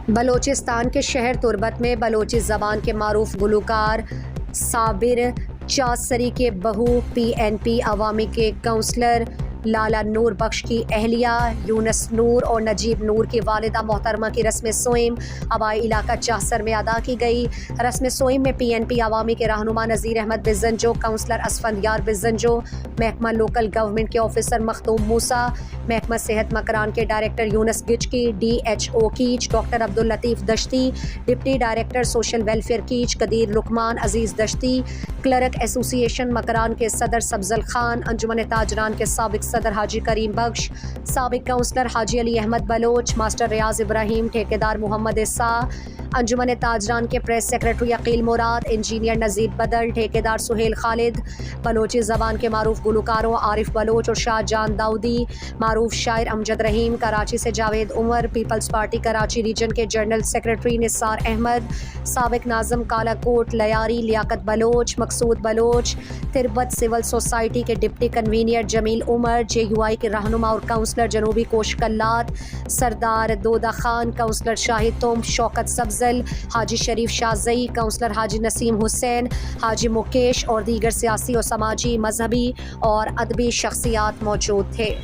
بلوچستان کے شہر تربت میں بلوچی زبان کے معروف گلوکار صابر چاثری کے بہو PNP عوامی کے کونسلر لالا نور بخش کی اہلیہ یونس نور اور نجیب نور کی والدہ محترمہ کی رسم سوئم آبائی علاقہ چاثر میں ادا کی گئی۔ رسم سوئم میں PNP عوامی کے رہنما نذیر احمد بزنجو، کونسلر اسفندیار بزنجو، محکمہ لوکل گورنمنٹ کے آفیسر مختوم موسیٰ، محکمہ صحت مکران کے director Younis Gichki, DHO Kech doctor Abdul Latif Dashti, deputy director social welfare Kech Qadeer Luqman Aziz Dashti, clerk association Makran کے صدر سبزل خان، انجمن تاجران کے سابق صدر حاجی کریم بخش، سابق کونسلر حاجی علی احمد بلوچ، ماسٹر ریاض ابراہیم، ٹھیکیدار محمد عیسیٰ، انجمن تاجران کے پریس سیکرٹری عقیل مراد، انجینئر نذیر بدل، ٹھیکیدار سہیل خالد، بلوچی زبان کے معروف گلوکاروں عارف بلوچ اور شاہ جان داؤدی، معروف شاعر امجد رحیم، کراچی سے جاوید عمر، پیپلز پارٹی کراچی ریجن کے جنرل سیکرٹری نثار احمد، سابق ناظم کالا کوٹ لیاری لیاقت بلوچ، مقصود بلوچ، تربت سول سوسائٹی کے ڈپٹی کنوینر جمیل عمر، JUI کے رہنما اور کونسلر جنوبی کوش کلات، سردار دودہ خان، کونسلر شاہد توم، شوکت سبزل، حاجی شریف شاہزئی، کونسلر حاجی نسیم حسین، حاجی مکیش اور دیگر سیاسی اور سماجی، مذہبی اور ادبی شخصیات موجود تھے۔